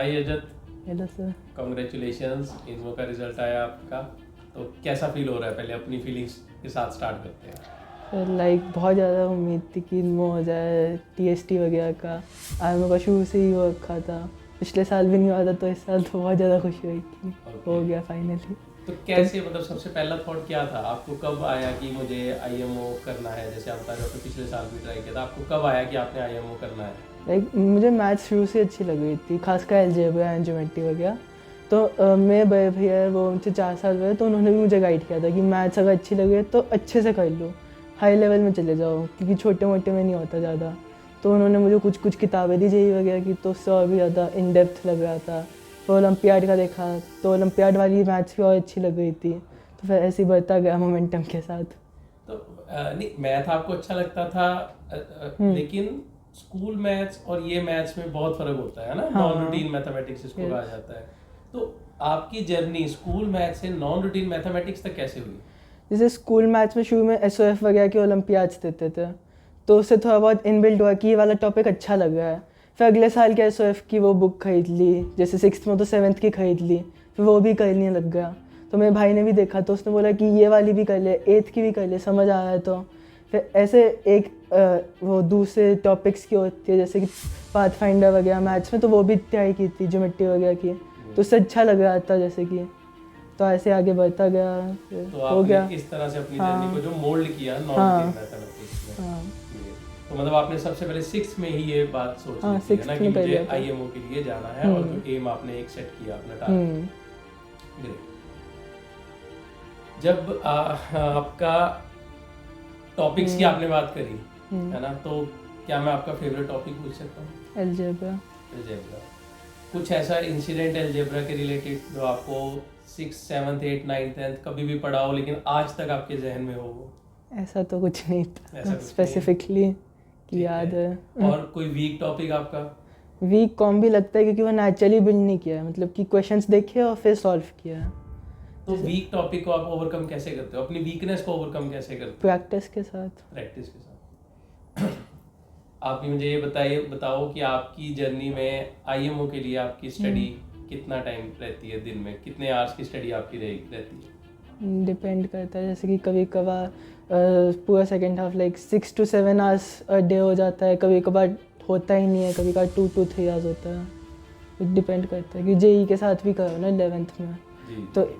हाय रजत, hello sir. Congratulations, इनवो का result आया आपका। तो कैसा फील हो रहा है? पहले अपनी फीलिंग्स के साथ स्टार्ट करते हैं। सर बहुत ज़्यादा उम्मीद थी कि इनमो हो जाए, टीएसटी वगैरह का। आईएमओ का शुरू से ही वो रखा था, पिछले साल भी नहीं हुआ था, तो इस साल तो बहुत ज़्यादा खुशी हुई कि हो गया फाइनली। तो कैसे, मतलब सबसे पहला थॉट क्या था आपको? कब आया कि मुझे आईएमओ करना है? जैसे आप बता रहे हो पिछले साल भी ट्राई किया था, आपको कब आया कि आपने आईएमओ करना है? मुझे मैथ्स शुरू से अच्छी लग रही थी, खासकर अलजेब्रा एंड ज्योमेट्री वगैरह। तो मेरे बड़े भैया वो मुझसे 4 साल बड़े, तो उन्होंने भी मुझे गाइड किया था कि मैथ्स अगर अच्छी लगे तो अच्छे से कर लो, हाई लेवल में चले जाओ, क्योंकि छोटे मोटे में नहीं होता ज़्यादा। तो उन्होंने मुझे कुछ कुछ किताबें दी जेईई वगैरह की, तो उससे और भी ज़्यादा इन डेप्थ लग रहा था। तो ओलंपियाड का देखा, तो ओलंपियाड वाली मैथ्स भी और अच्छी लग रही थी, तो फिर ऐसे ही बढ़ता गया मोमेंटम के साथ। तो नहीं, मैथ आपको अच्छा लगता था, लेकिन स्कूल मैथ्स और ये मैथ्स में बहुत फर्क होता है ना। नॉन रूटीन मैथमेटिक्स इसको कहा जाता है। तो आपकी जर्नी स्कूल मैथ्स से नॉन रूटीन मैथमेटिक्स तक कैसे हुई? जैसे स्कूल मैथ्स में शुरू में एसओएफ वगैरह के ओलंपियाड्स देते थे, तो उससे थोड़ा बहुत इनबिल्ट हुआ कि ये वाला टॉपिक अच्छा लग रहा है। फिर अगले साल के एसओएफ की वो बुक खरीद ली, जैसे 6th में तो 7th की खरीद ली, फिर वो भी करने लग गया। तो मेरे भाई ने भी देखा, तो उसने बोला कि ये वाली भी कर ले, 8th की भी कर ले, समझ आ रहा है। तो फिर ऐसे एक वो दूसरे टॉपिक्स की होती है, जैसे कि पाथ फाइंडर वगैरह मैथ्स में, तो वो भी तैयारी की थी ज्योमेट्री वगैरह की, तो उससे अच्छा लग रहा था जैसे कि। तो ऐसे आगे बढ़ता गया, तो हो आपने गया। इस तरह से अपनी जर्नी को जो मोल्ड किया नॉन रूटीन मैथमेटिक्स में। तो मतलब आपने सबसे पहले 6th में ही ये बात सोच ली थी, है ना, कि मुझे आईएमओ के लिए जाना है, और जो एम आपने एक सेट किया अपना टारगेट। ग्रेट। जब आपका टॉपिक्स की आपने बात करी, है ना, तो क्या मैं आपका फेवरेट टॉपिक पूछ सकता हूँ? अलजेब्रा। अलजेब्रा। कुछ ऐसा इंसिडेंट अलजेब्रा के रिलेटेड जो आपको 6th 7th 8th 9th 10th कभी भी पढ़ा हो, लेकिन आज तक आपके जहन में हो वो? ऐसा तो कुछ नहीं था स्पेसिफिकली कि याद है। और कोई वीक टॉपिक आपका? वीक कॉम भी लगता है, क्योंकि वो नेचुरली बिल्ड नहीं किया है, मतलब कि क्वेश्चंस देखे और फिर सॉल्व किया है। तो वीक टॉपिक को आप ओवरकम कैसे करते हो? अपनी वीकनेस को ओवरकम कैसे करते हो? प्रैक्टिस के साथ। प्रैक्टिस के साथ। आप मुझे ये बताओ कि आपकी जर्नी में आईएमओ के लिए आपकी स्टडी कितना टाइम रहती है? दिन में कितने आवर्स की स्टडी आपकी रहती है? डिपेंड करता है, जैसे कि कभी कभार पूरा second half like 6 to 7 hours a day हो जाता है, कभी कभार होता ही नहीं है, कभी कभार 2 to 3 आवर्स होता है। डिपेंड करता है कि जेईई के साथ भी करो ना 11th में जी। तो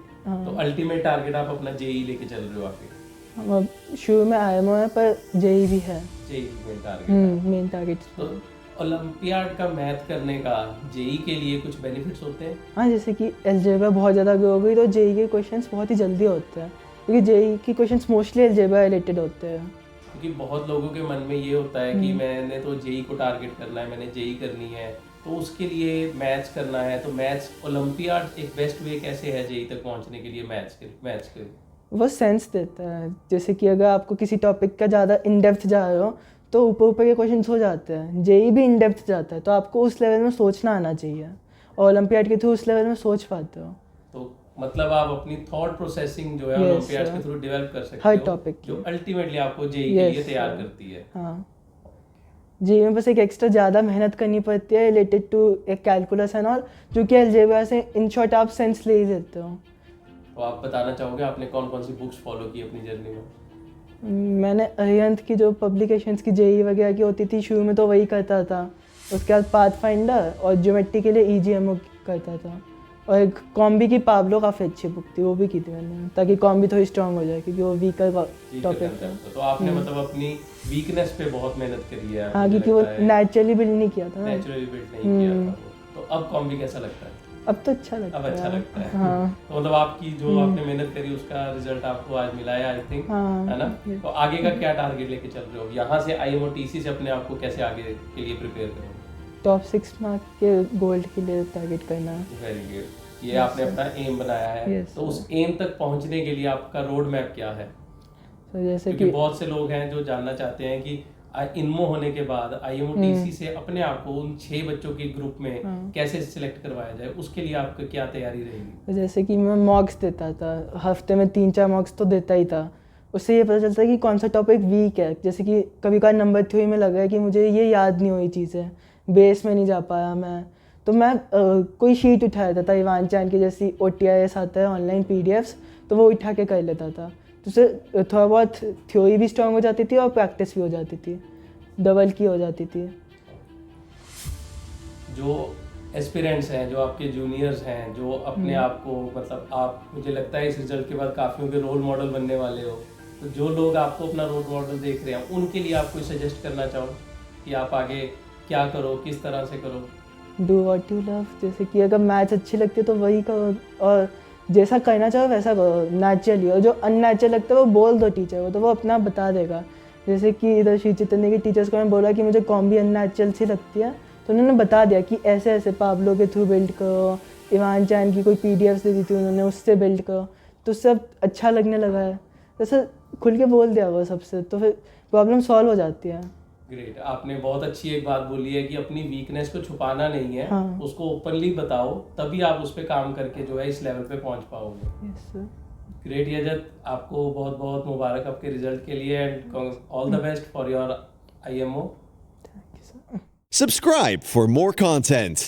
अल्टीमेट टारगेट आप अपना जेईई लेके चल रहे हो आगे? हम अब शुरू में आईएमओ है, पर जेईई भी है जेईई मेन टारगेट। तो ओलंपियाड का मैथ करने का जेईई के लिए कुछ बेनिफिट्स होते हैं? हाँ, जैसे कि अलजेब्रा बहुत ज़्यादा ग्रो हो गई, तो जेईई के क्वेश्चंस बहुत ही जल्दी होते हैं, क्योंकि जेईई के क्वेश्चंस मोस्टली अलजेब्रा रिलेटेड होते हैं। क्योंकि बहुत लोगों के मन में ये होता है कि मैंने तो जेईई को टारगेट करना है, मैंने जेईई करनी है, तो उसके लिए मैथ्स करना है। तो मैथ्स ओलंपियाड एक बेस्ट वे कैसे है जेईई तक पहुंचने के लिए? मैथ्स के वो सेंस देता है, जैसे कि अगर आपको किसी टॉपिक का ज़्यादा इन डेप्थ जा रहे हो, तो ऊपर ऊपर के क्वेश्चंस हो जाते हैं। जेईई भी इन डेप्थ जाता है, तो आपको उस लेवल में सोचना आना चाहिए, और ओलंपियाड के थ्रू उस लेवल में सोच पाते हो। तो मतलब आप अपनी थॉट प्रोसेसिंग जो है ओलंपियाड के थ्रू डेवलप कर सकते हर हो, टॉपिक जो अल्टीमेटली आपको जेईई के लिए तैयार करती है। हाँ, जेईई में बस एक एक्स्ट्रा ज़्यादा मेहनत करनी पड़ती है रिलेटेड टू एक कैलकुलस एंड ऑल, जो कि अलजेब्रा से इन शॉर्ट आप सेंस ले ही लेते हो। तो आप बताना चाहोगे आपने कौन कौन सी बुक्स फॉलो की अपनी जर्नी में? मैंने अरिहंत की जो पब्लिकेशंस की जेईई वगैरह की होती थी शुरू में, तो वही करता था। उसके बाद पाथ फाइंडर और ज्योमेट्री के लिए ईजीएमओ करता था, और एक कॉम्बी की पाब्लो काफ़ी अच्छी बुक थी, वो भी की थी मैंने, ताकि कॉम्बी थोड़ी स्ट्रांग हो जाए, क्योंकि वो वीकर टॉपिक था। तो आपने मतलब अपनी वीकनेस पे बहुत मेहनत करी है। हाँ, क्योंकि वो नेचुरली बिल्ड नहीं किया था। नेचुरली बिल्ड नहीं किया था वो। तो अब कॉम्बी कैसा लगता है? अब तो अच्छा लगता है। अब अच्छा लगता है। हाँ। तो मतलब आपकी जो आपने मेहनत करी उसका रिजल्ट आपको आज मिला है, आई थिंक, है ना? तो आगे का क्या टारगेट लेके चल रहे हो? यहाँ से आईएमओ टीसी से अपने आप को कैसे आगे के लिए प्रिपेयर करोगे? टॉप 6 मार्क के गोल्ड के लिए टारगेट करना है। Very good. ये आपने अपना एम बनाया है। तो उस एम तक पहुँचने के लिए आपका रोड मैप क्या है? तो जैसे कि बहुत से लोग हैं जो जानना चाहते हैं कि इनमो होने के बाद आईएमओ टीसी से अपने आप को उन 6 बच्चों के ग्रुप में कैसे सिलेक्ट करवाया जाए, उसके लिए आपकी क्या तैयारी रहेगी? जैसे कि मैं मॉक्स देता था, हफ्ते में 3-4 मॉक्स तो देता ही था। उससे ये पता चलता है कि कौन सा टॉपिक वीक है। जैसे कि कभी कभार नंबर 3 में लगा है कि मुझे ये याद नहीं हुई चीज़ें, बेस में नहीं जा पाया मैं, तो मैं कोई शीट उठा लेता था इवान चांद की, जैसी OTIS आता है ऑनलाइन PDFs, तो वो उठा के कर लेता था। तो उससे थोड़ा बहुत थ्योरी भी स्ट्रांग हो जाती थी और प्रैक्टिस भी हो जाती थी, डबल की हो जाती थी। जो एस्पिरेंट्स हैं, जो आपके जूनियर्स हैं, जो अपने आप को मतलब आप, मुझे लगता है इस रिजल्ट के बाद काफ़ियों के रोल मॉडल बनने वाले हो, तो जो लोग आपको अपना रोल मॉडल देख रहे हैं उनके लिए आप कोई सजेस्ट करना चाहो कि आप आगे क्या करो, किस तरह से करो? डू वॉट यू लव, जैसे कि अगर मैथ्स अच्छी लगती है तो वही करो, और जैसा करना चाहो वैसा करो नेचुरली, और जो अननेचुरल लगता है वो बोल दो टीचर को, तो वो अपना बता देगा। जैसे कि इधर श्री चैतन्य के टीचर्स को मैंने बोला कि मुझे कॉम्बी अननेचुरल सी लगती है, तो उन्होंने बता दिया कि ऐसे ऐसे पाब्लो के थ्रू बिल्ड करो, इवान चांद की कोई PDFs दे दी थी उन्होंने, उससे बिल्ड करो, तो उससे अब अच्छा लगने लगा है। जैसे खुल के बोल दिया वो सबसे, तो फिर प्रॉब्लम सॉल्व हो जाती है। ग्रेट, आपने बहुत अच्छी एक बात बोली है कि अपनी वीकनेस को छुपाना नहीं है, हाँ। उसको ओपनली बताओ, तभी आप उस पर काम करके जो है इस लेवल पे पहुंच पाओगे। Yes sir. ग्रेट यजत, आपको बहुत बहुत मुबारक आपके रिजल्ट के लिए, and all the best for your IMO। Thank you sir. Subscribe for more content.